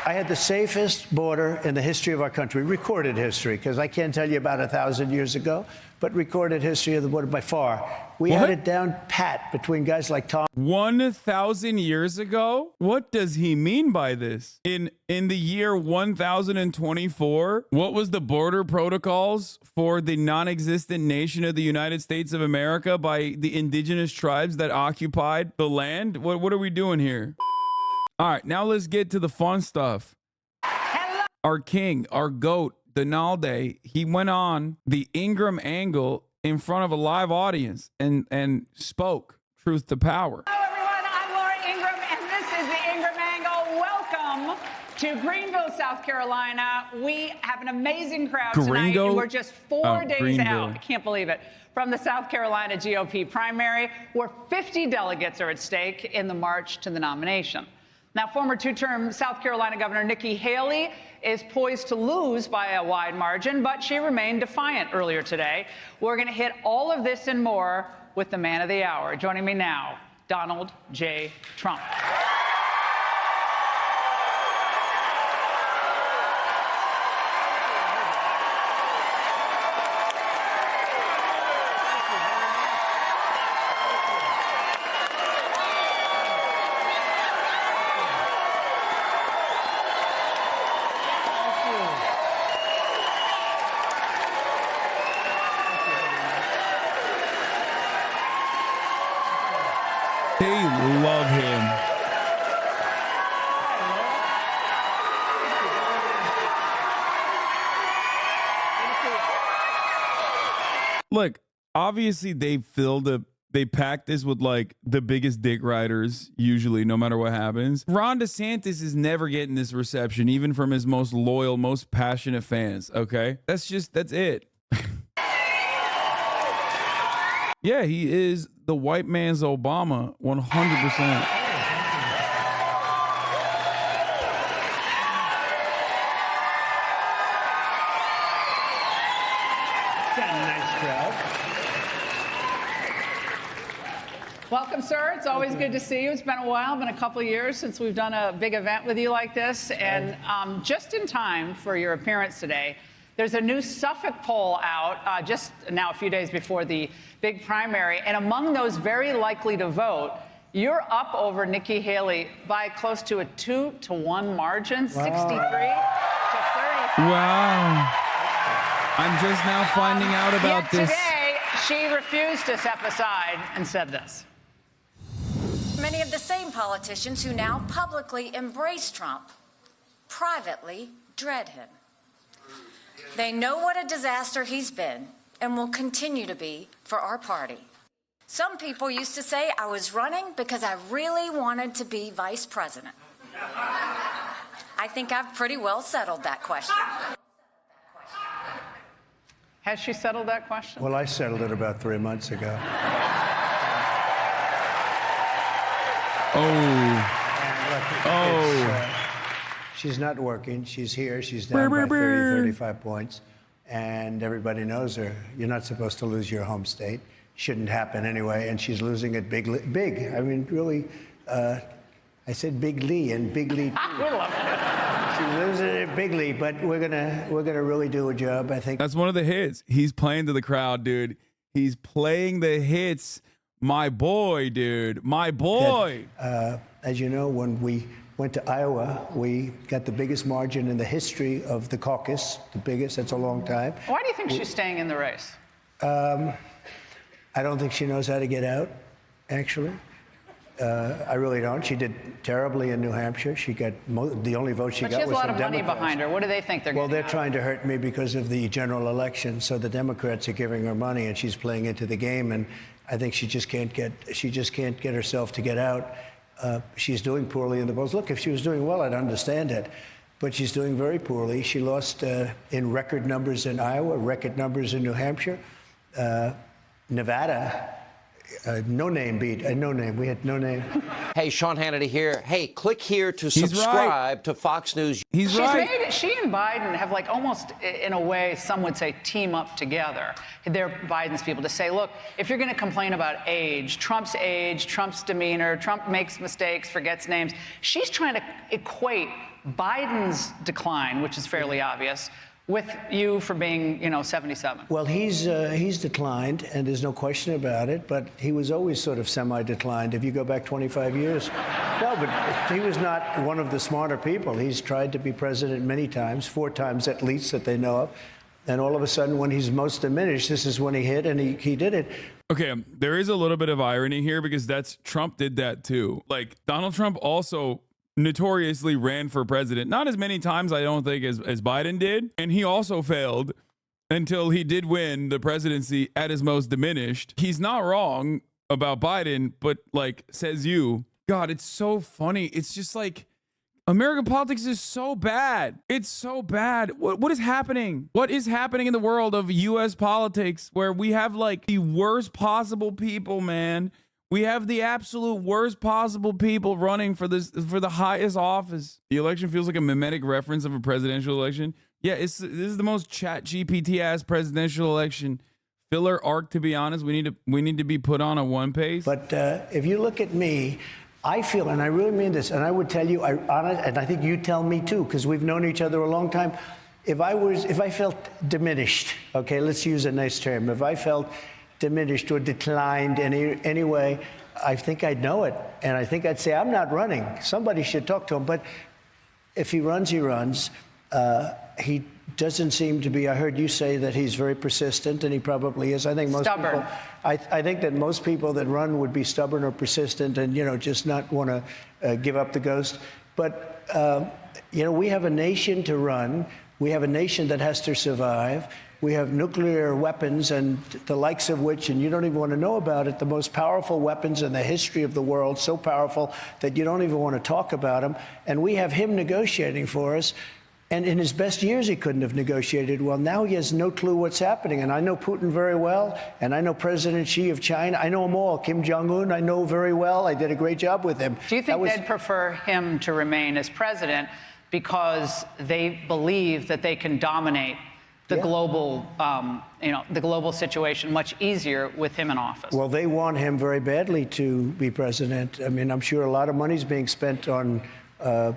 I had the safest border in the history of our country, recorded history, because I can't tell you about 1,000 years ago, but recorded history of the border by far. We had it down pat between guys like Tom. 1,000 years ago? What does he mean by this? In the year 1024, what was the border protocols for the non-existent nation of the United States of America by the indigenous tribes that occupied the land? What are we doing here? All right, now let's get to the fun stuff. Hello. Our king, our goat, Donalde, he went on the Ingram angle in front of a live audience and spoke truth to power. Hello, everyone. I'm Laura Ingram, and this is the Ingram Angle. Welcome to Greenville, South Carolina. We have an amazing crowd tonight, and we're just four days out. I can't believe it. From the South Carolina GOP primary, where 50 delegates are at stake in the march to the nomination. Now, former two-term South Carolina Governor Nikki Haley is poised to lose by a wide margin, but she remained defiant earlier today. We're going to hit all of this and more with the man of the hour. Joining me now, Donald J. Trump. They love him. Look, obviously they packed this with like the biggest dick riders, usually, no matter what happens. Ron DeSantis is never getting this reception, even from his most loyal, most passionate fans, okay? That's it. Yeah, he is the white man's Obama, 100%. Welcome, sir. It's always good to see you. It's been a while, been a couple of years since we've done a big event with you like this. And just in time for your appearance today, there's a new Suffolk poll out just now a few days before the big primary. And among those very likely to vote, you're up over Nikki Haley by close to a 2-to-1 margin, 63 to 35. Wow. I'm just now finding out about this. Today, she refused to step aside and said this. Many of the same politicians who now publicly embrace Trump privately dread him. They know what a disaster he's been and will continue to be for our party. Some people used to say I was running because I really wanted to be vice president. I think I've pretty well settled that question. Has she settled that question? Well, I settled it about 3 months ago. She's not working. She's here. She's down by 30, 35 points. And everybody knows her. You're not supposed to lose your home state. Shouldn't happen anyway. And she's losing it big. I mean, really, I said bigly and bigly. She's losing it bigly, but we're gonna really do a job, I think. That's one of the hits. He's playing to the crowd, dude. He's playing the hits. My boy, dude. My boy. As you know, when we went to Iowa, we got the biggest margin in the history of the caucus, the biggest. That's a long time. Why do you think she's staying in the race? I don't think she knows how to get out, actually. I really don't. She did terribly in New Hampshire. She got the only vote she got was from Democrats. But she has a lot of money behind her. What do they think they're getting? Well, they're trying to hurt me because of the general election. So the Democrats are giving her money, and she's playing into the game. And I think she just can't get herself to get out. She's doing poorly in the polls. Look, if she was doing well, I'd understand it. But she's doing very poorly. She lost in record numbers in Iowa, record numbers in New Hampshire. Nevada, no name beat. No name. We had no name. Hey, Sean Hannity here. Hey, click here to subscribe to Fox News. She and Biden have like almost, in a way, some would say team up together. They're Biden's people to say, look, if you're going to complain about age, Trump's demeanor, Trump makes mistakes, forgets names. She's trying to equate Biden's decline, which is fairly obvious, with you for being, 77? Well, he's declined, and there's no question about it, but he was always sort of semi-declined if you go back 25 years. No, but he was not one of the smarter people. He's tried to be president many times, 4 times at least that they know of. And all of a sudden, when he's most diminished, this is when he hit, and he did it. Okay, there is a little bit of irony here because Trump did that too. Like, Donald Trump also notoriously ran for president, not as many times, I don't think, as Biden did. And he also failed until he did win the presidency at his most diminished. He's not wrong about Biden, but like, says you, God, it's so funny. It's just like, American politics is so bad. It's so bad. What is happening? What is happening in the world of U.S. politics where we have like the worst possible people, man? We have the absolute worst possible people running for the highest office. The election feels like a mimetic reference of a presidential election. Yeah, this is the most chat GPT ass presidential election. Filler arc, to be honest. We need to be put on a one pace. But if you look at me, I feel, and I really mean this, and I would tell you, and I think you tell me too, because we've known each other a long time. If I felt diminished, okay, let's use a nice term. If I felt diminished or declined any way, I think I'd know it. And I think I'd say, I'm not running. Somebody should talk to him. But if he runs, he runs. He doesn't seem to be, I heard you say that he's very persistent, and he probably is. I think most stubborn. people, I think that most people that run would be stubborn or persistent and, just not want to give up the ghost. But, we have a nation to run. We have a nation that has to survive. We have nuclear weapons, and the likes of which, and you don't even want to know about it, the most powerful weapons in the history of the world, so powerful that you don't even want to talk about them. And we have him negotiating for us. And in his best years, he couldn't have negotiated well. Now he has no clue what's happening. And I know Putin very well, and I know President Xi of China. I know them all. Kim Jong-un, I know very well. I did a great job with him. Do you think they'd prefer him to remain as president because they believe that they can dominate the global, the global situation much easier with him in office? Well, they want him very badly to be president. I mean, I'm sure a lot of money's being spent on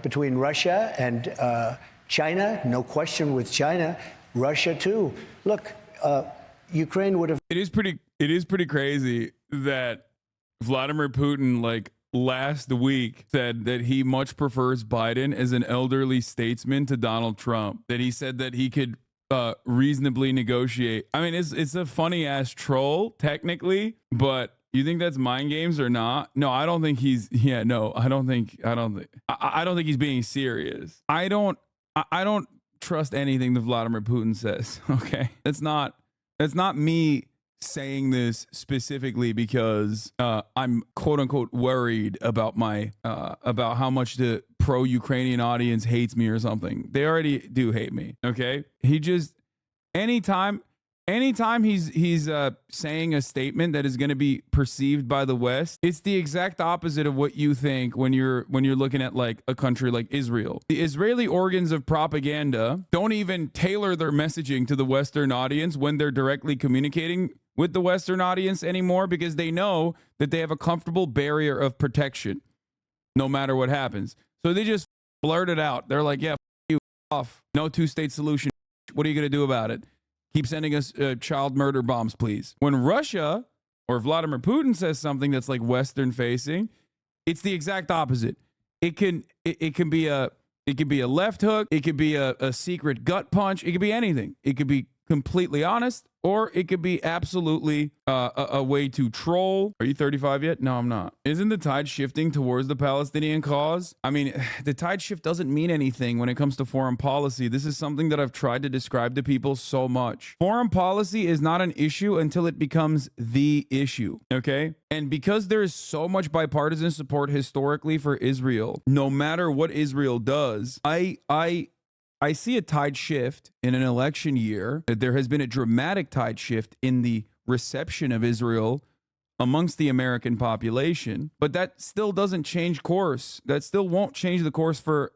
between Russia and China, no question with China, Russia too. Look, Ukraine would have. It is pretty crazy that Vladimir Putin, like last week, said that he much prefers Biden as an elderly statesman to Donald Trump. That he said that he could reasonably negotiate. I mean, it's a funny ass troll technically, but you think that's mind games or not? No, I don't think he's. Yeah, no, I don't think he's being serious. I don't trust anything that Vladimir Putin says. Okay, that's not me saying this specifically because I'm quote unquote worried about about how much the pro-Ukrainian audience hates me or something. They already do hate me. Okay, he just anytime he's saying a statement that is going to be perceived by the West, it's the exact opposite of what you think when you're looking at like a country like Israel. The Israeli organs of propaganda don't even tailor their messaging to the Western audience when they're directly communicating with the Western audience anymore, because they know that they have a comfortable barrier of protection no matter what happens. So they just blurt it out. They're like, yeah, you off. No two-state solution. What are you going to do about it? Keep sending us child murder bombs, please. When Russia or Vladimir Putin says something that's like Western facing, it's the exact opposite. It can be a left hook. It could be a secret gut punch. It could be anything. It could be completely honest, or it could be absolutely a way to troll. Are you 35 yet? No, I'm not. Isn't the tide shifting towards the Palestinian cause? I mean, the tide shift doesn't mean anything when it comes to foreign policy. This is something that I've tried to describe to people so much. Foreign policy is not an issue until it becomes the issue, okay? And because there is so much bipartisan support historically for Israel, no matter what Israel does, I see a tide shift in an election year. There has been a dramatic tide shift in the reception of Israel amongst the American population, but that still doesn't change course. That still won't change the course for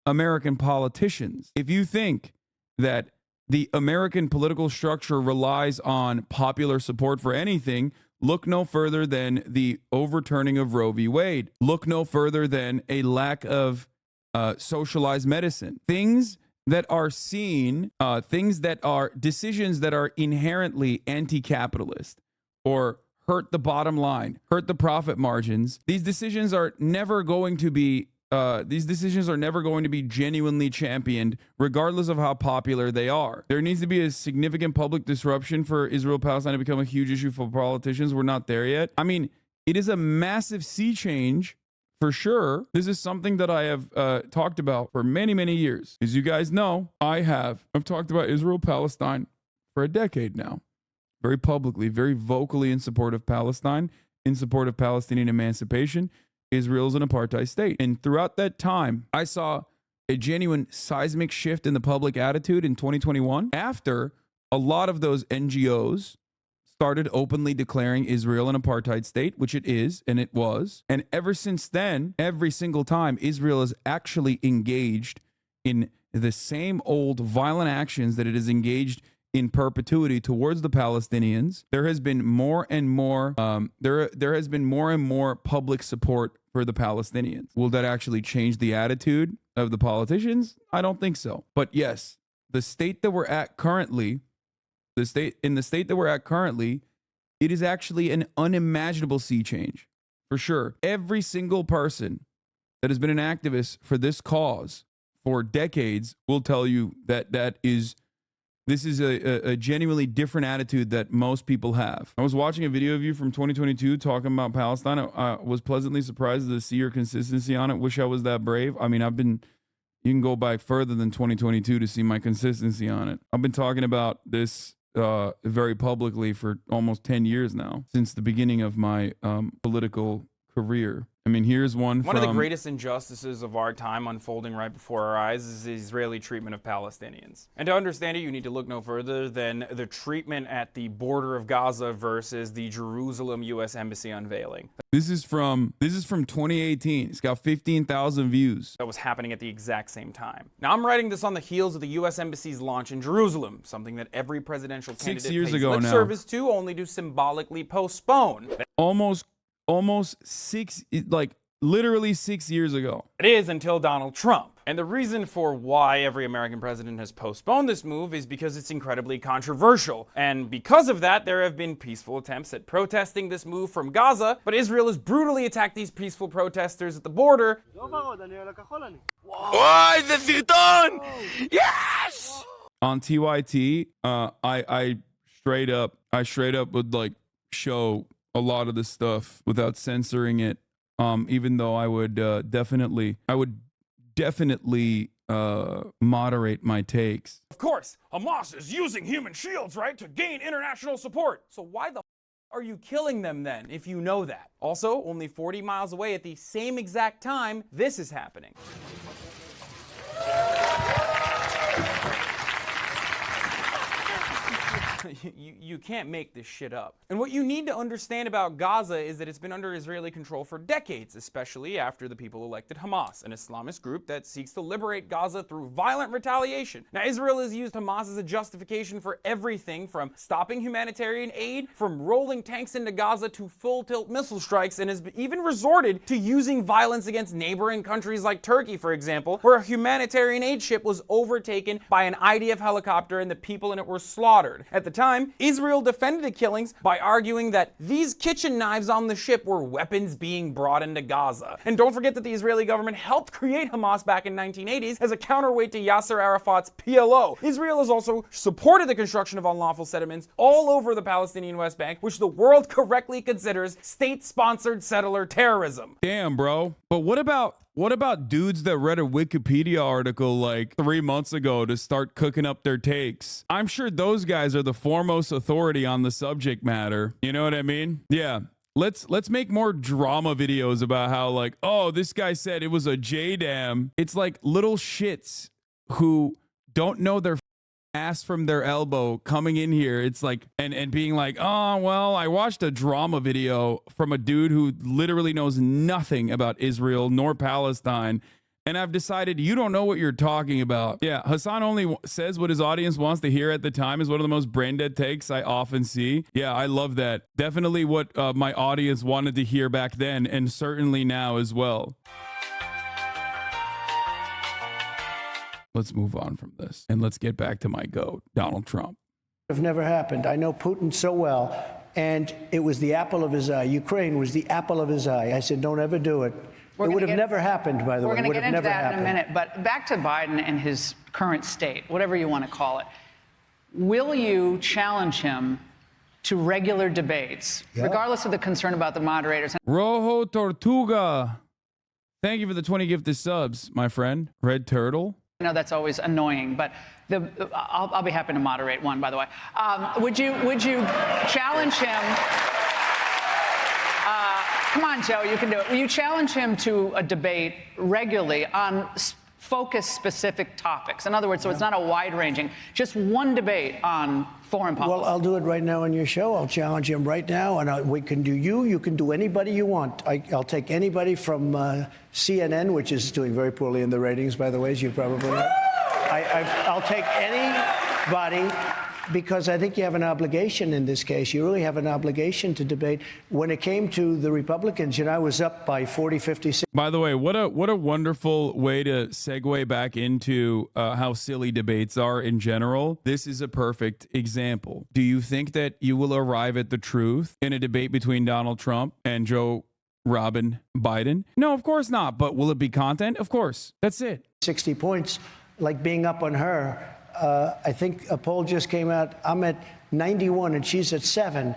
American politicians. If you think that the American political structure relies on popular support for anything, look no further than the overturning of Roe v. Wade. Look no further than a lack of socialized medicine, things that are seen, things that are decisions that are inherently anti-capitalist or hurt the bottom line, hurt the profit margins. These decisions are never going to be genuinely championed, regardless of how popular they are. There needs to be a significant public disruption for Israel-Palestine to become a huge issue for politicians. We're not there yet. I mean, it is a massive sea change for sure. This is something that I have talked about for many, many years. As you guys know, I've talked about Israel-Palestine for a decade now, very publicly, very vocally in support of Palestine, in support of Palestinian emancipation. Israel is an apartheid state. And throughout that time, I saw a genuine seismic shift in the public attitude in 2021 after a lot of those NGOs started openly declaring Israel an apartheid state, which it is, and it was. And ever since then, every single time, Israel has actually engaged in the same old violent actions that it has engaged in perpetuity towards the Palestinians. There has been more and more there has been more and more public support for the Palestinians. Will that actually change the attitude of the politicians? I don't think so. But yes, the state that we're at currently, it is actually an unimaginable sea change. For sure. Every single person that has been an activist for this cause for decades will tell you that this is a genuinely different attitude that most people have. I was watching a video of you from 2022 talking about Palestine. I was pleasantly surprised to see your consistency on it. Wish I was that brave. I mean, you can go back further than 2022 to see my consistency on it. I've been talking about this very publicly for almost 10 years now, since the beginning of my political career. I mean, here's one of the greatest injustices of our time unfolding right before our eyes is the Israeli treatment of Palestinians. And to understand it, you need to look no further than the treatment at the border of Gaza versus the Jerusalem U.S. Embassy unveiling. This is from 2018. It's got 15,000 views. That was happening at the exact same time. Now, I'm writing this on the heels of the U.S. Embassy's launch in Jerusalem, something that every presidential candidate 6 years pays ago lip now. service to, only to symbolically postpone. Literally 6 years ago. It is until Donald Trump. And the reason for why every American president has postponed this move is because it's incredibly controversial. And because of that, there have been peaceful attempts at protesting this move from Gaza, but Israel has brutally attacked these peaceful protesters at the border. Yes! On TYT, I straight up would show a lot of this stuff without censoring it. Even though I would definitely moderate my takes. Of course, Hamas is using human shields, right, to gain international support. So why the are you killing them then, if you know that? Also, only 40 miles away at the same exact time, this is happening. You can't make this shit up. And what you need to understand about Gaza is that it's been under Israeli control for decades, especially after the people elected Hamas, an Islamist group that seeks to liberate Gaza through violent retaliation. Now, Israel has used Hamas as a justification for everything from stopping humanitarian aid, from rolling tanks into Gaza to full-tilt missile strikes, and has even resorted to using violence against neighboring countries like Turkey, for example, where a humanitarian aid ship was overtaken by an IDF helicopter and the people in it were slaughtered. At the time, Israel defended the killings by arguing that these kitchen knives on the ship were weapons being brought into Gaza. And don't forget that the Israeli government helped create Hamas back in 1980s as a counterweight to Yasser Arafat's PLO. Israel has also supported the construction of unlawful settlements all over the Palestinian West Bank, which the world correctly considers state-sponsored settler terrorism. Damn, bro. But what about dudes that read a Wikipedia article like 3 months ago to start cooking up their takes? I'm sure those guys are the foremost authority on the subject matter. You know what I mean? Yeah. Let's make more drama videos about how oh, this guy said it was a J-dam. It's like little shits who don't know their ass from their elbow coming in here. It's like, and being like, oh, well, I watched a drama video from a dude who literally knows nothing about Israel nor Palestine. And I've decided you don't know what you're talking about. Yeah, Hasan only says what his audience wants to hear at the time is one of the most brain dead takes I often see. Yeah, I love that. Definitely what my audience wanted to hear back then, and certainly now as well. let's move on from this and let's get back to my goat, Donald Trump. Have never happened. I know Putin so well, and it was the apple of his eye. Ukraine was the apple of his eye. I said, don't ever do it. It would have never happened, by the way. We're going to get into that in a minute, but back to Biden and his current state, whatever you want to call it. Will you challenge him to regular debates, regardless of the concern about the moderators? Rojo Tortuga. Thank you for the 20 gifted subs, my friend. Red Turtle. I know that's always annoying, but I'll be happy to moderate one, by the way. Would you challenge him? Come on, Joe, you can do it. Will you challenge him to a debate regularly on focused specific topics? In other words, so it's not a wide-ranging, just one debate on foreign policy. Well, I'll do it right now on your show. I'll challenge him right now, and we can do you can do anybody you want. I'll take anybody from CNN, which is doing very poorly in the ratings, by the way, as you probably know. I'll take anybody, because I think you have an obligation in this case. You really have an obligation to debate. When it came to the Republicans, I was up by 40, 50. By the way, what a wonderful way to segue back into how silly debates are in general. This is a perfect example. Do you think that you will arrive at the truth in a debate between Donald Trump and Joe Robin Biden? No, of course not. But will it be content? Of course. That's it. 60 points, like being up on her. I think a poll just came out. I'm at 91 and she's at 7.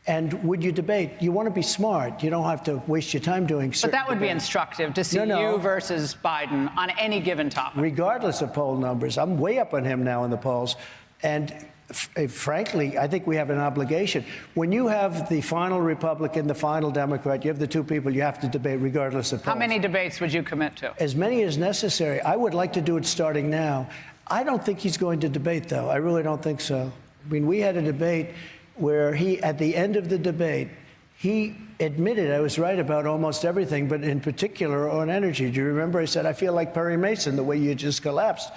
And would you debate? You want to be smart. You don't have to waste your time doing certain But that would be debates. Instructive to see you versus Biden on any given topic. Regardless of poll numbers. I'm way up on him now in the polls. And frankly, I think we have an obligation. When you have the final Republican, the final Democrat, you have the two people you have to debate regardless of polls. How many debates would you commit to? As many as necessary. I would like to do it starting now. I don't think he's going to debate, though. I really don't think so. I mean, we had a debate where he, at the end of the debate, he admitted I was right about almost everything, but in particular on energy. Do you remember? I said, I feel like Perry Mason, the way you just collapsed.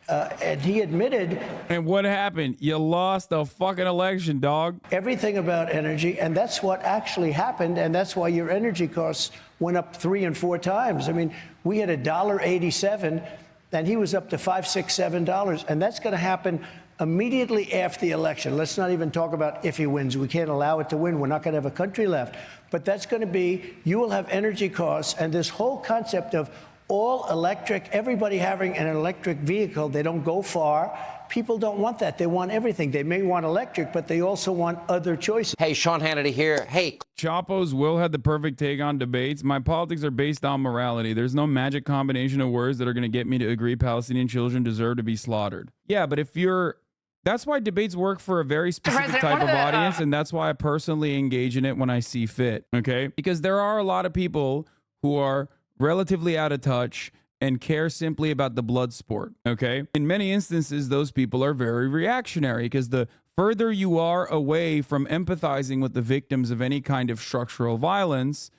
And he admitted. And what happened? You lost the fucking election, dog. Everything about energy. And that's what actually happened. And that's why your energy costs went up 3 and 4 times. I mean, we had $1.87. And he was up to $5, $6, $7. And that's going to happen immediately after the election. Let's not even talk about if he wins. We can't allow it to win. We're not going to have a country left. But that's going to be, you will have energy costs. And this whole concept of all electric, everybody having an electric vehicle, they don't go far. People don't want that. They want everything. They may want electric, but they also want other choices. Hey, Sean Hannity here. Hey. Chapo's Will had the perfect take on debates. My politics are based on morality. There's no magic combination of words that are going to get me to agree Palestinian children deserve to be slaughtered. Yeah, but if you're... That's why debates work for a very specific type of audience, and that's why I personally engage in it when I see fit, okay? Because there are a lot of people who are relatively out of touch and care simply about the blood sport, okay? In many instances, those people are very reactionary because the further you are away from empathizing with the victims of any kind of structural violence,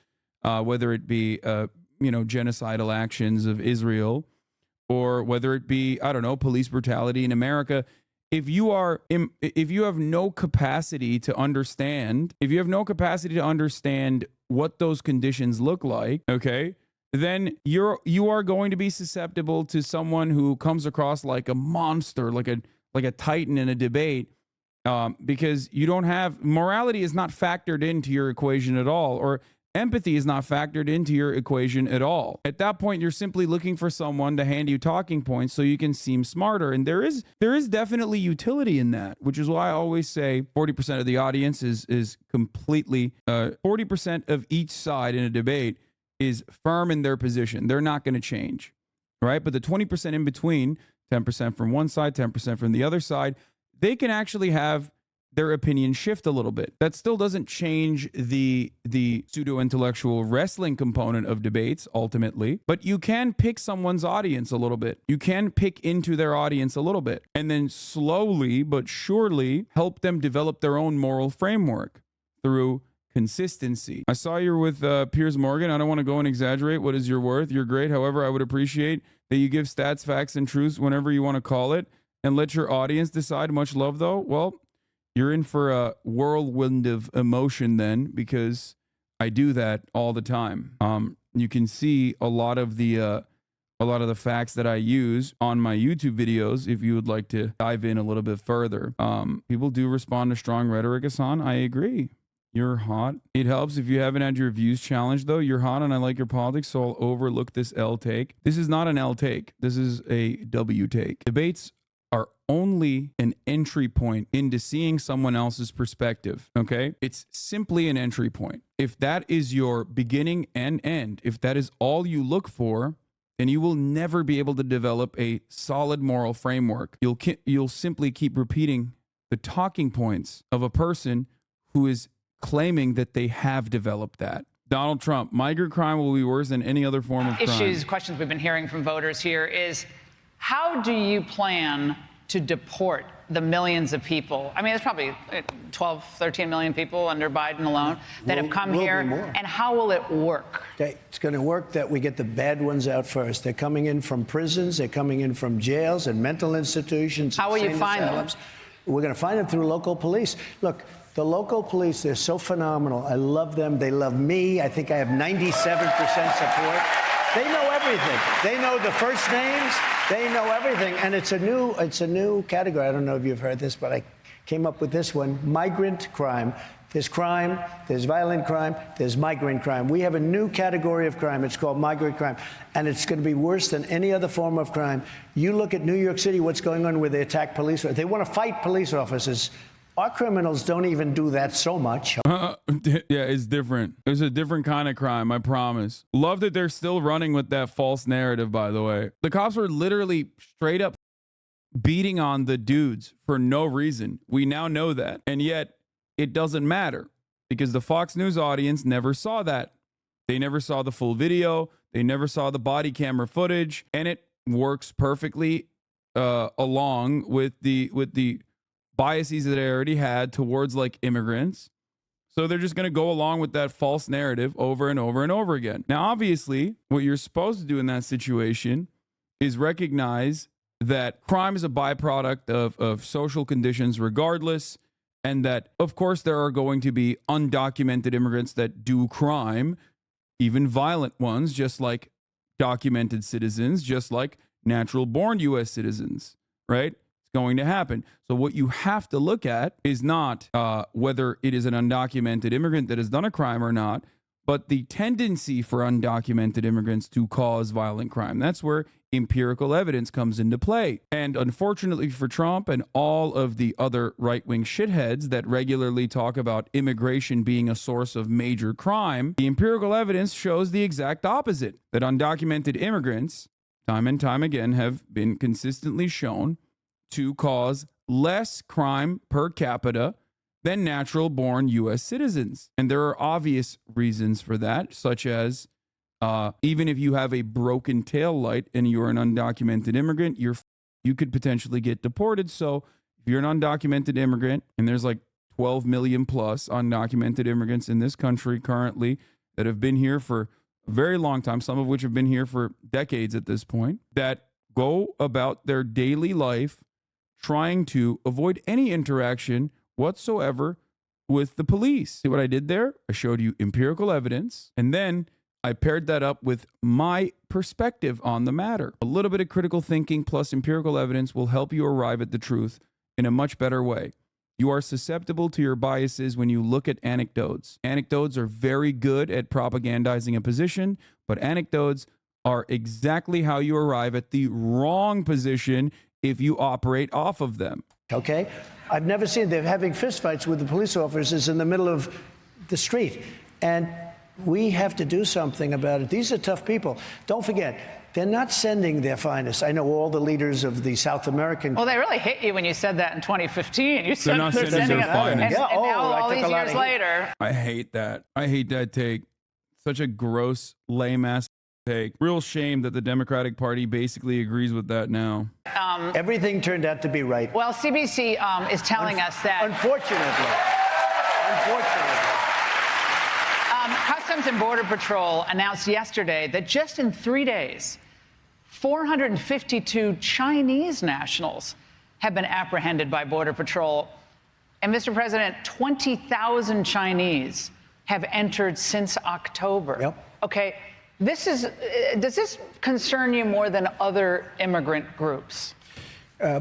whether it be, genocidal actions of Israel, or whether it be, I don't know, police brutality in America, if you have no capacity to understand, what those conditions look like, okay, then you are going to be susceptible to someone who comes across like a monster, like a titan in a debate, because you don't have morality is not factored into your equation at all, or empathy is not factored into your equation at all. At that point, you're simply looking for someone to hand you talking points so you can seem smarter. And there is definitely utility in that, which is why I always say 40% of the audience is completely 40% of each side in a debate is firm in their position. They're not going to change, right? But the 20% in between, 10% from one side, 10% from the other side, they can actually have their opinion shift a little bit. That still doesn't change the pseudo-intellectual wrestling component of debates ultimately, but you can pick someone's audience a little bit. You can pick into their audience a little bit and then slowly but surely help them develop their own moral framework through consistency. I saw you're with Piers Morgan. I don't want to go and exaggerate what is your worth. You're great. However, I would appreciate that you give stats, facts, and truths whenever you want to call it and let your audience decide. Much love, though. Well, you're in for a whirlwind of emotion then, because I do that all the time. You can see a lot of the a lot of the facts that I use on my YouTube videos if you would like to dive in a little bit further. People do respond to strong rhetoric, Hasan. I agree. You're hot. It helps if you haven't had your views challenged, though. You're hot and I like your politics, so I'll overlook this L take. This is not an L take. This is a W take. Debates are only an entry point into seeing someone else's perspective, okay? It's simply an entry point. If that is your beginning and end, if that is all you look for, then you will never be able to develop a solid moral framework. You'll simply keep repeating the talking points of a person who is claiming that they have developed that. Donald Trump, migrant crime will be worse than any other form of crime. Questions we've been hearing from voters here is, how do you plan to deport the millions of people? I mean, there's probably 12, 13 million people under Biden alone that have come here. And how will it work? It's going to work that we get the bad ones out first. They're coming in from prisons. They're coming in from jails and mental institutions. How will you find them? We're going to find them through local police. Look, the local police, they're so phenomenal. I love them. They love me. I think I have 97% support. They know everything. They know the first names. They know everything. And it's a new category. I don't know if you've heard this, but I came up with this one: migrant crime. There's violent crime, there's migrant crime. We have a new category of crime. It's called migrant crime. And it's going to be worse than any other form of crime. You look at New York City, what's going on where they attack police. They want to fight police officers. Our criminals don't even do that so much. Yeah, it's different. It's a different kind of crime, I promise. Love that they're still running with that false narrative, by the way. The cops were literally straight up beating on the dudes for no reason. We now know that. And yet, it doesn't matter because the Fox News audience never saw that. They never saw the full video. They never saw the body camera footage. And it works perfectly along with the biases that they already had towards like immigrants. So they're just going to go along with that false narrative over and over and over again. Now, obviously, what you're supposed to do in that situation is recognize that crime is a byproduct of social conditions regardless, and that, of course, there are going to be undocumented immigrants that do crime, even violent ones, just like documented citizens, just like natural-born U.S. citizens, right? Going to happen. So what you have to look at is not whether it is an undocumented immigrant that has done a crime or not, but the tendency for undocumented immigrants to cause violent crime. That's where empirical evidence comes into play. And unfortunately for Trump and all of the other right-wing shitheads that regularly talk about immigration being a source of major crime, the empirical evidence shows the exact opposite, that undocumented immigrants, time and time again, have been consistently shown to cause less crime per capita than natural-born U.S. citizens. And there are obvious reasons for that, such as even if you have a broken tail light and you're an undocumented immigrant, you could potentially get deported. So if you're an undocumented immigrant, and there's like 12 million plus undocumented immigrants in this country currently that have been here for a very long time, some of which have been here for decades at this point, that go about their daily life trying to avoid any interaction whatsoever with the police. See what I did there? I showed you empirical evidence, and then I paired that up with my perspective on the matter. A little bit of critical thinking plus empirical evidence will help you arrive at the truth in a much better way. You are susceptible to your biases when you look at anecdotes. Anecdotes are very good at propagandizing a position, but anecdotes are exactly how you arrive at the wrong position if you operate off of them. Okay? I've never seen them having fistfights with the police officers in the middle of the street. And we have to do something about it. These are tough people. Don't forget, they're not sending their finest. I know all the leaders of the South American... Well, they really hit you when you said that in 2020. You said they're not sending their finest. And now, all these years later... I hate that. I hate that take. Such a gross, lame-ass take. Real shame that the Democratic Party basically agrees with that now. Everything turned out to be right. Well, CBC is telling us that... Unfortunately. Customs and Border Patrol announced yesterday that just in 3 days, 452 Chinese nationals have been apprehended by Border Patrol. And, Mr. President, 20,000 Chinese have entered since October. Yep. Okay, This is, does this concern you more than other immigrant groups?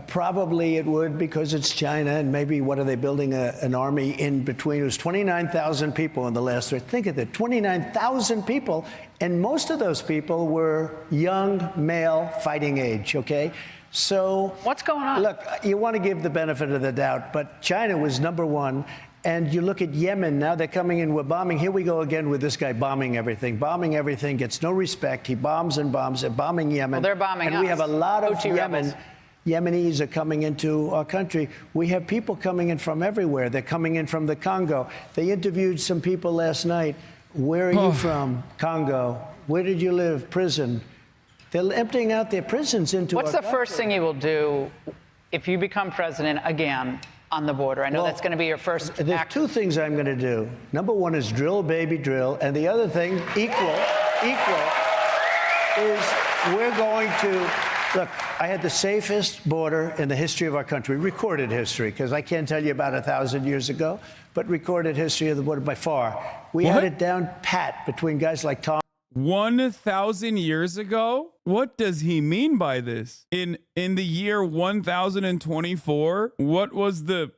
Probably it would, because it's China, and maybe what are they building an army in between? It was 29,000 people in the last year. Think of it, 29,000 people, and most of those people were young, male, fighting age, okay? So what's going on? Look, you want to give the benefit of the doubt, but China was number one. And you look at Yemen, now they're coming in with bombing. Here we go again with this guy bombing everything, gets no respect. He bombs and bombs, bombing Yemen. Well, they're bombing and us. we have a lot of Houthi Yemenis are coming into our country. We have people coming in from everywhere. They're coming in from the Congo. They interviewed some people last night. Where are you from? Congo. Where did you live? Prison. They're emptying out their prisons into What's our the first thing you will do if you become president again on the border? I know that's going to be your first There's act. two things I'm going to do. Number one is drill, baby, drill. And the other thing, equal, is we're going to, look, I had the safest border in the history of our country, recorded history, because I can't tell you about 1,000 years ago, but recorded history of the border by far. We had it down pat between guys like Tom. 1,000 years ago? What does he mean by this? In the year 1024, what was the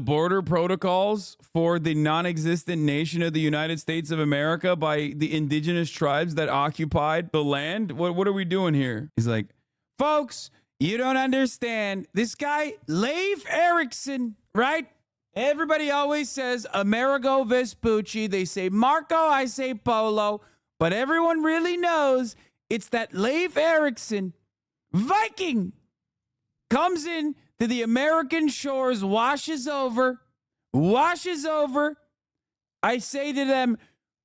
border protocols for the non-existent nation of the United States of America by the indigenous tribes that occupied the land? What are we doing here? He's like, folks, you don't understand. This guy, Leif Erikson, right? Everybody always says Amerigo Vespucci. They say Marco, I say Polo. But everyone really knows it's that Leif Erikson, Viking, comes in to the American shores, washes over. I say to them,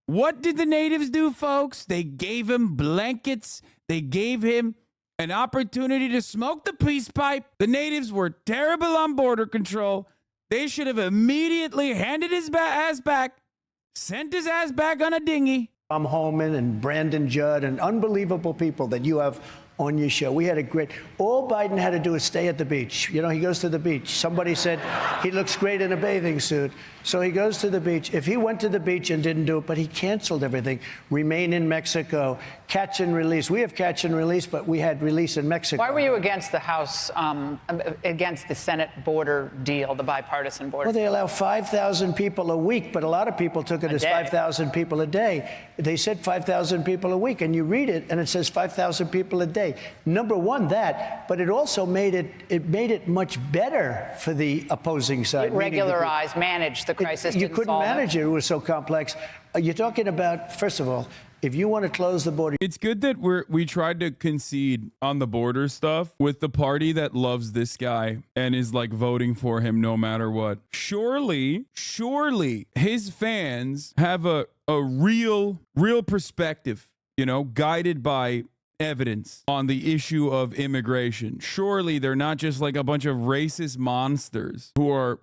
what did the natives do, folks? They gave him blankets. They gave him an opportunity to smoke the peace pipe. The natives were terrible on border control. They should have immediately handed his ass back, sent his ass back on a dinghy. Tom Homan and Brandon Judd and unbelievable people that you have on your show. We had a great, all Biden had to do is stay at the beach. You know, he goes to the beach. Somebody said he looks great in a bathing suit. So he goes to the beach. If he went to the beach and didn't do it, but he canceled everything, remain in Mexico, catch and release. We have catch and release, but we had release in Mexico. Why were you against the House, against the Senate border deal, the bipartisan border? Well, they allow 5,000 people a week, but a lot of people took it as 5,000 people a day. They said 5,000 people a week, and you read it, and it says 5,000 people a day. Number one, that, but it also made it much better for the opposing side. It regularized, managed the crisis. You couldn't manage it. It was so complex. You're talking about, first of all, if you want to close the border. It's good that we tried to concede on the border stuff with the party that loves this guy and is like voting for him no matter what. Surely his fans have a real perspective, you know, guided by evidence on the issue of immigration. Surely they're not just like a bunch of racist monsters who are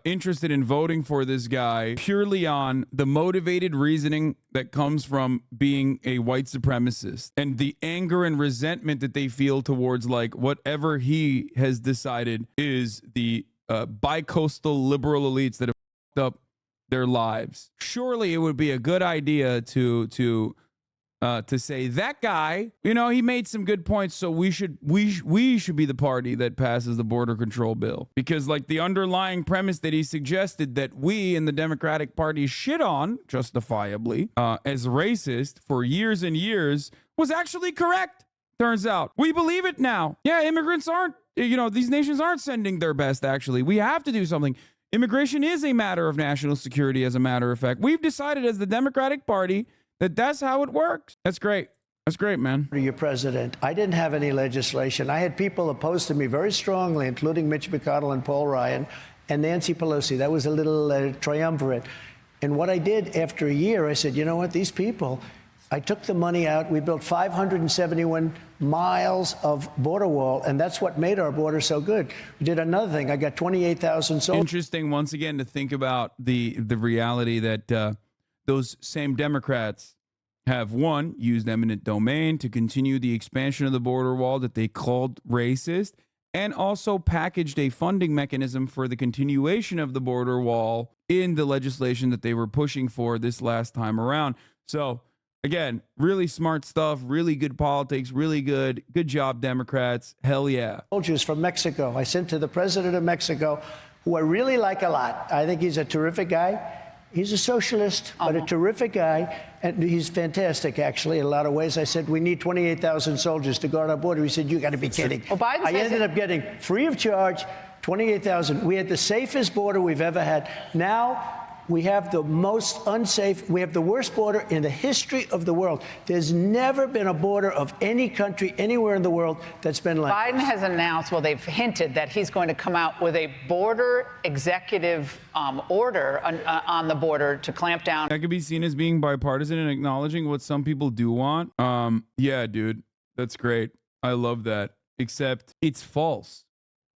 interested in voting for this guy purely on the motivated reasoning that comes from being a white supremacist and the anger and resentment that they feel towards like whatever he has decided is the bi-coastal liberal elites that have fucked up their lives. Surely it would be a good idea to say that guy, you know, he made some good points, so we should be the party that passes the border control bill, because like the underlying premise that he suggested that we in the Democratic Party shit on justifiably as racist for years and years was actually correct. Turns out we believe it now. Yeah, immigrants aren't, you know, these nations aren't sending their best. Actually, we have to do something. Immigration is a matter of national security. As a matter of fact, we've decided as the Democratic Party that's how it works. That's great. That's great, man. Your president. I didn't have any legislation. I had people opposed to me very strongly, including Mitch McConnell and Paul Ryan and Nancy Pelosi. That was a little triumvirate. And what I did after a year, I said, you know what, these people, I took the money out. We built 571 miles of border wall, and that's what made our border so good. We did another thing. I got 28,000 soldiers. Interesting, once again, to think about the reality that those same Democrats have, one, used eminent domain to continue the expansion of the border wall that they called racist, and also packaged a funding mechanism for the continuation of the border wall in the legislation that they were pushing for this last time around. So, Again, really smart stuff, really good politics, really good job, Democrats. Hell yeah. Soldiers from Mexico. I sent to the president of Mexico, who I really like a lot. I think he's a terrific guy. He's a socialist, but a terrific guy, and he's fantastic, actually, in a lot of ways. I said, we need 28,000 soldiers to guard our border. He said, you got to be kidding. Well, I ended up getting, free of charge, 28,000. We had the safest border we've ever had. Now, we have the most unsafe, we have the worst border in the history of the world. There's never been a border of any country anywhere in the world that's been like Biden this. has announced, well, they've hinted that he's going to come out with a border executive order on the border to clamp down. That could be seen as being bipartisan and acknowledging what some people do want. Yeah, dude, that's great. I love that. Except it's false.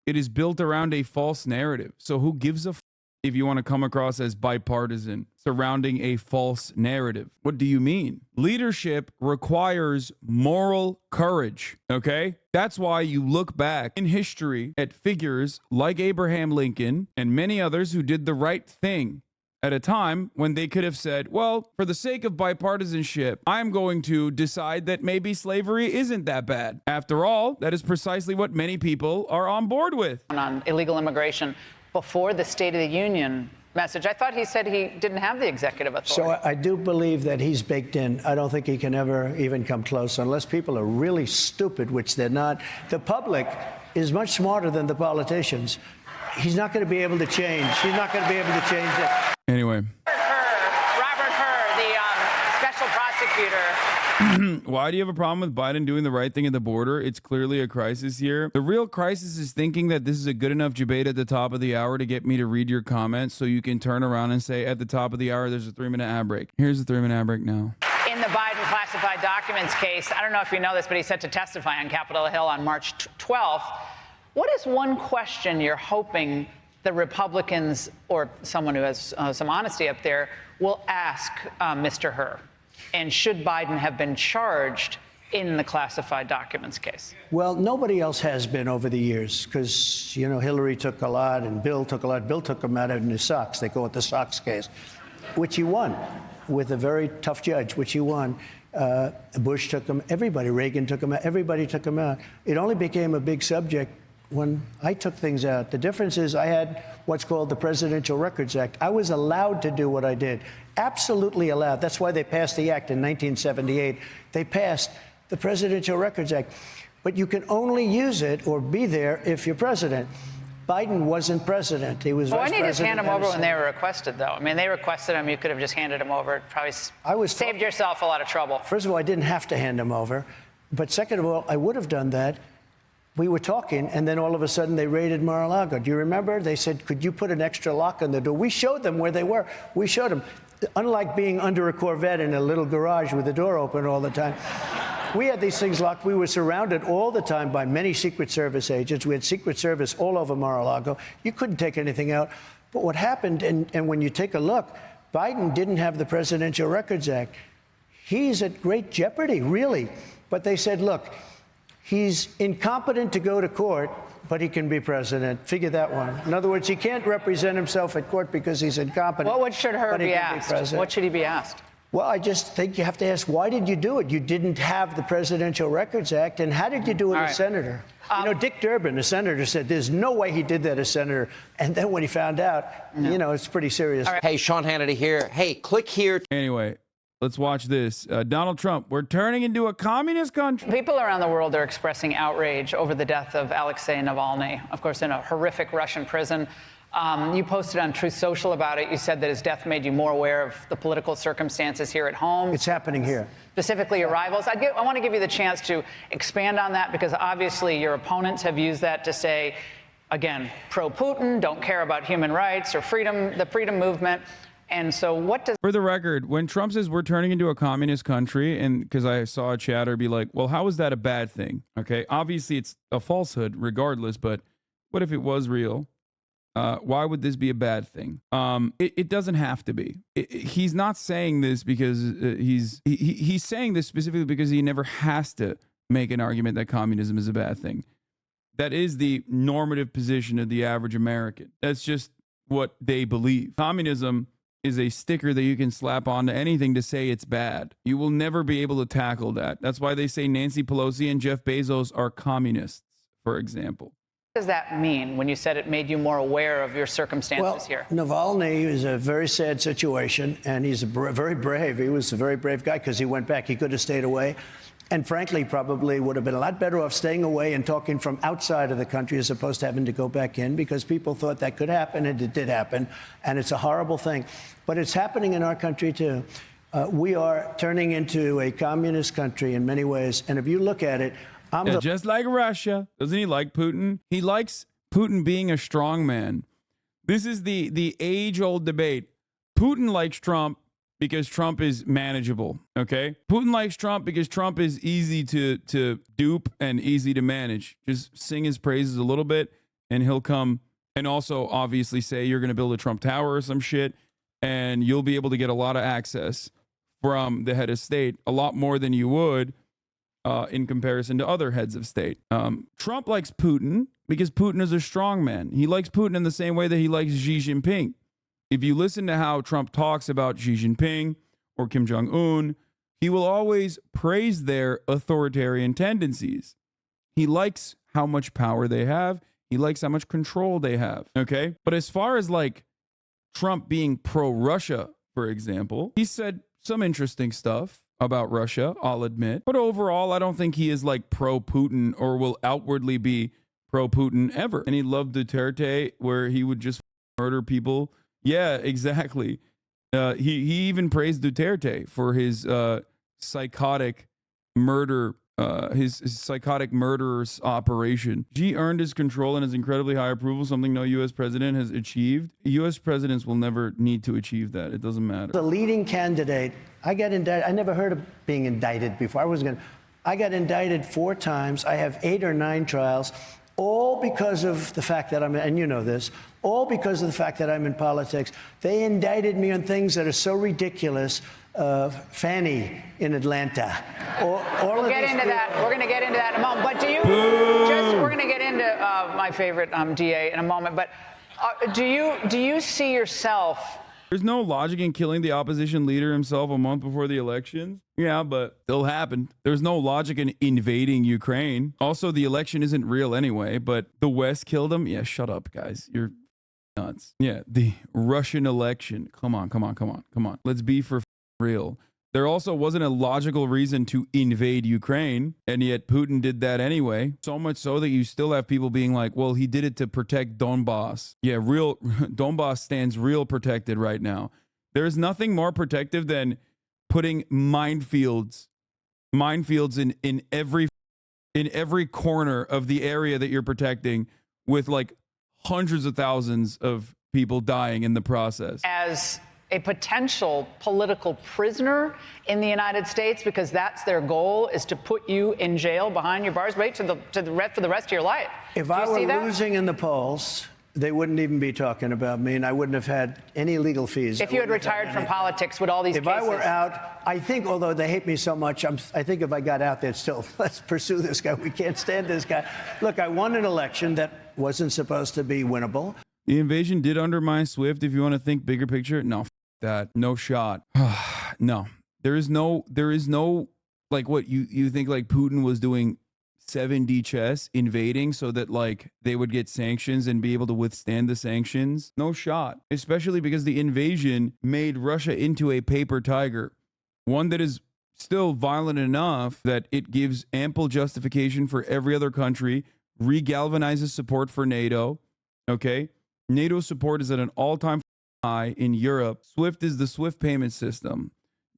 It is built around a false narrative. So who gives a if you want to come across as bipartisan surrounding a false narrative? What do you mean? Leadership requires moral courage, okay? That's why you look back in history at figures like Abraham Lincoln and many others who did the right thing at a time when they could have said, well, for the sake of bipartisanship, I'm going to decide that maybe slavery isn't that bad. After all, that is precisely what many people are on board with. On illegal immigration before the State of the Union message. I thought he said he didn't have the executive authority. So I do believe that he's baked in. I don't think he can ever even come close unless people are really stupid, which they're not. The public is much smarter than the politicians. He's not going to be able to change. He's not going to be able to change it. Anyway. Robert Hur, the special prosecutor. Why do you have a problem with Biden doing the right thing at the border? It's clearly a crisis here. The real crisis is thinking that this is a good enough debate at the top of the hour to get me to read your comments so you can turn around and say at the top of the hour there's a 3-minute ad break. Here's the 3-minute ad break now. In the Biden classified documents case, I don't know if you know this, but he's set to testify on Capitol Hill on March 12th. What is one question you're hoping the Republicans or someone who has some honesty up there will ask Mr. Hur? And should Biden have been charged in the classified documents case? Well, nobody else has been over the years because, you know, Hillary took a lot and Bill took a lot. Bill took him out in his socks. They call it the Sox case, which he won with a very tough judge, which he won. Bush took him. Everybody, Reagan took him out. Everybody took him out. It only became a big subject when I took things out. The difference is I had what's called the Presidential Records Act. I was allowed to do what I did. Absolutely allowed. That's why they passed the act in 1978. They passed the Presidential Records Act. But you can only use it or be there if you're president. Biden wasn't president. He was vice president. Why didn't you just hand him over when they were requested, though? I mean, they requested him. You could have just handed him over. It probably saved yourself a lot of trouble. First of all, I didn't have to hand him over. But second of all, I would have done that. We were talking, and then all of a sudden they raided Mar-a-Lago. Do you remember? They said, could you put an extra lock on the door? We showed them where they were. We showed them. Unlike being under a Corvette in a little garage with the door open all the time, we had these things locked. We were surrounded all the time by many Secret Service agents. We had Secret Service all over Mar-a-Lago. You couldn't take anything out. But what happened, and when you take a look, Biden didn't have the Presidential Records Act. He's at great jeopardy, really. But they said, look, he's incompetent to go to court, but he can be president. Figure that one. In other words, he can't represent himself at court because he's incompetent. What should Hur be asked? What should he be asked? Well, I just think you have to ask, why did you do it? You didn't have the Presidential Records Act, and how did you do it as senator? You know, Dick Durbin, the senator, said there's no way he did that as senator. And then when he found out, you know, it's pretty serious. Hey, Sean Hannity here. Hey, click here. Anyway, let's watch this. Donald Trump, we're turning into a communist country. People around the world are expressing outrage over the death of Alexei Navalny, of course, in a horrific Russian prison. You posted on Truth Social about it. You said that his death made you more aware of the political circumstances here at home. It's happening here. Specifically your rivals. I want to give you the chance to expand on that because obviously your opponents have used that to say, again, pro-Putin, don't care about human rights or freedom, the freedom movement. And so what does... For the record, when Trump says we're turning into a communist country, and because I saw a chatter be like, well, how is that a bad thing? Okay, obviously it's a falsehood regardless, but what if it was real? Why would this be a bad thing? It doesn't have to be. He's not saying this because he's saying this specifically because he never has to make an argument that communism is a bad thing. That is the normative position of the average American. That's just what they believe. Communism is a sticker that you can slap onto anything to say it's bad. You will never be able to tackle that. That's why they say Nancy Pelosi and Jeff Bezos are communists, for example. What does that mean when you said it made you more aware of your circumstances here? Navalny is a very sad situation, and he's very brave. He was a very brave guy because he went back. He could have stayed away. And frankly, probably would have been a lot better off staying away and talking from outside of the country as opposed to having to go back in, because people thought that could happen, and it did happen. And it's a horrible thing. But it's happening in our country, too. We are turning into a communist country in many ways. And if you look at it, just like Russia. Doesn't he like Putin? He likes Putin being a strong man. This is the age-old debate. Putin likes Trump because Trump is manageable, okay? Putin likes Trump because Trump is easy to dupe and easy to manage. Just sing his praises a little bit, and he'll come and also obviously say you're going to build a Trump Tower or some shit, and you'll be able to get a lot of access from the head of state, a lot more than you would in comparison to other heads of state. Trump likes Putin because Putin is a strong man. He likes Putin in the same way that he likes Xi Jinping. If you listen to how Trump talks about Xi Jinping or Kim Jong-un, he will always praise their authoritarian tendencies. He likes how much power they have. He likes how much control they have, okay? But as far as like Trump being pro-Russia, for example, he said some interesting stuff about Russia, I'll admit. But overall, I don't think he is like pro-Putin or will outwardly be pro-Putin ever. And he loved Duterte, where he would just murder people. Yeah, exactly. He even praised Duterte for his psychotic murder, his psychotic murderous operation. Xi earned his control and his incredibly high approval, something no U.S. president has achieved. U.S. presidents will never need to achieve that. It doesn't matter. The leading candidate, I got indicted. I never heard of being indicted before. I got indicted 4 times. I have 8 or 9 trials, all because of the fact that and you know this, all because of the fact that I'm in politics. They indicted me on things that are so ridiculous. Fanny in Atlanta. We'll get into that. We're going to get into that in a moment. But we're going to get into my favorite DA in a moment. But do you see yourself? There's no logic in killing the opposition leader himself a month before the elections. Yeah, but it'll happen. There's no logic in invading Ukraine. Also, the election isn't real anyway, but the West killed him. Yeah, shut up, guys. You're nuts. Yeah, the Russian election. Come on. Let's be for real. There also wasn't a logical reason to invade Ukraine, and yet Putin did that anyway. So much so that you still have people being like, well, he did it to protect Donbass. Yeah, Donbass stands real protected right now. There's nothing more protective than putting minefields in every corner of the area that you're protecting, with like hundreds of thousands of people dying in the process. As a potential political prisoner in the United States, because that's their goal, is to put you in jail behind your bars, right, for the rest of your life. If I were losing in the polls, they wouldn't even be talking about me, and I wouldn't have had any legal fees. If you had retired from politics, would all these cases... If I were out, I think, although they hate me so much, I think if I got out, they'd still, let's pursue this guy. We can't stand this guy. Look, I won an election that wasn't supposed to be winnable. The invasion did undermine SWIFT. If you want to think bigger picture, no, that, no shot. No, there is no, like, what you think, like Putin was doing 7D chess, invading so that like they would get sanctions and be able to withstand the sanctions? No shot. Especially because the invasion made Russia into a paper tiger, one that is still violent enough that it gives ample justification for every other country, regalvanizes support for NATO. Okay, NATO support is at an all-time high in Europe. SWIFT is the SWIFT payment system.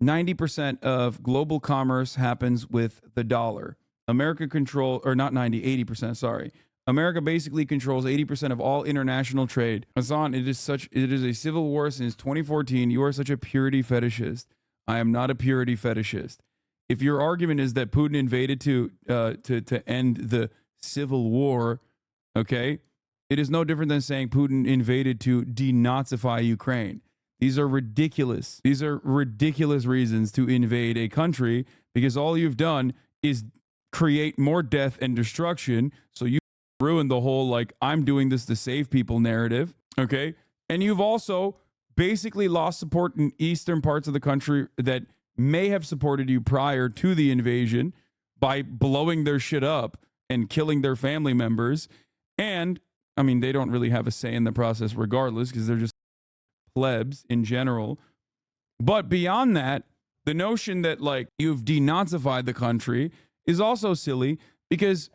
90% of global commerce happens with the dollar. America not 90, 80%, sorry. America basically controls 80% of all international trade. Hasan, it is a civil war since 2014. You are such a purity fetishist. I am not a purity fetishist. If your argument is that Putin invaded to end the civil war, okay, it is no different than saying Putin invaded to denazify Ukraine. These are ridiculous. These are ridiculous reasons to invade a country, because all you've done is create more death and destruction. So you ruined the whole, like, I'm doing this to save people narrative. Okay. And you've also basically lost support in eastern parts of the country that may have supported you prior to the invasion by blowing their shit up and killing their family members. And, I mean, they don't really have a say in the process regardless because they're just plebs in general. But beyond that, the notion that, like, you've denazified the country is also silly because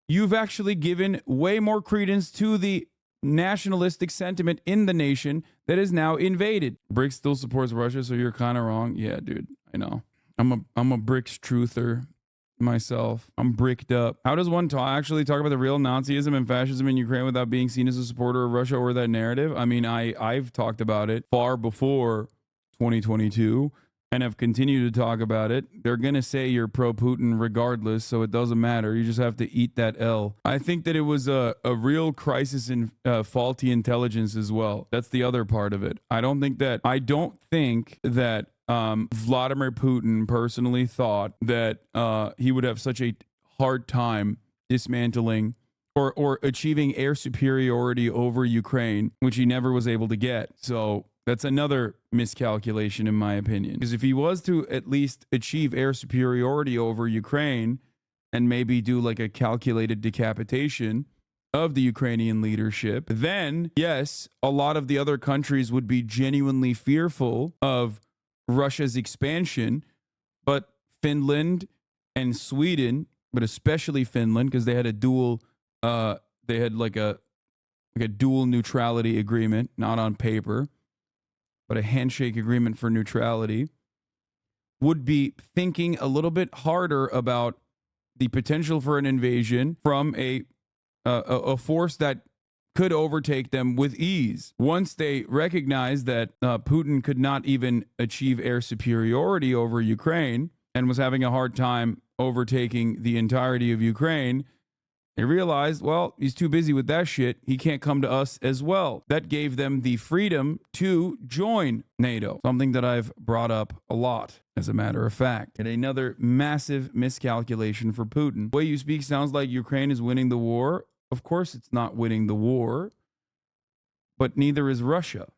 you've actually given way more credence to the nationalistic sentiment in the nation that is now invaded. BRICS still supports Russia, so you're kind of wrong. Yeah, dude, I know. I'm a BRICS truther myself. I'm bricked up. How does one actually talk about the real Nazism and fascism in Ukraine without being seen as a supporter of Russia or that narrative? I mean, I've talked about it far before 2022 and have continued to talk about it. They're going to say you're pro-Putin regardless, so it doesn't matter. You just have to eat that L. I think that it was a real crisis in faulty intelligence as well. That's the other part of it. I don't think that Vladimir Putin personally thought that he would have such a hard time dismantling or achieving air superiority over Ukraine, which he never was able to get. So that's another miscalculation, in my opinion. Because if he was to at least achieve air superiority over Ukraine and maybe do like a calculated decapitation of the Ukrainian leadership, then yes, a lot of the other countries would be genuinely fearful of Russia's expansion. But Finland and Sweden, but especially Finland, because they had a dual, they had like a dual neutrality agreement, not on paper, but a handshake agreement for neutrality, would be thinking a little bit harder about the potential for an invasion from a force that could overtake them with ease. Once they recognized that Putin could not even achieve air superiority over Ukraine and was having a hard time overtaking the entirety of Ukraine, they realized, well, he's too busy with that shit. He can't come to us as well. That gave them the freedom to join NATO, something that I've brought up a lot, as a matter of fact. And another massive miscalculation for Putin. The way you speak sounds like Ukraine is winning the war. Of course it's not winning the war, but neither is Russia.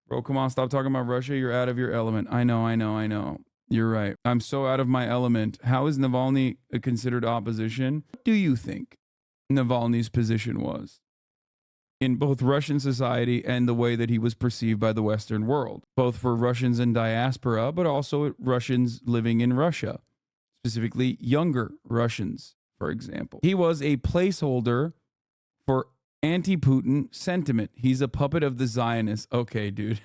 Bro, come on, stop talking about Russia. You're out of your element. I know. You're right. I'm so out of my element. How is Navalny considered opposition? What do you think Navalny's position was in both Russian society and the way that he was perceived by the Western world, both for Russians in diaspora, but also Russians living in Russia, specifically younger Russians, for example? He was a placeholder for anti-Putin sentiment. He's a puppet of the Zionists. Okay, dude.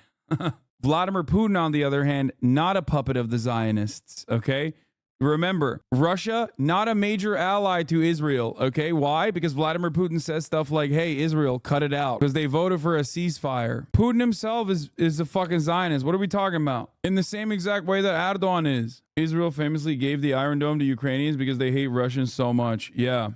Vladimir Putin, on the other hand, not a puppet of the Zionists, okay? Remember, Russia, not a major ally to Israel, okay? Why? Because Vladimir Putin says stuff like, hey, Israel, cut it out, because they voted for a ceasefire. Putin himself is a fucking Zionist. What are we talking about? In the same exact way that Erdogan is. Israel famously gave the Iron Dome to Ukrainians because they hate Russians so much. Yeah,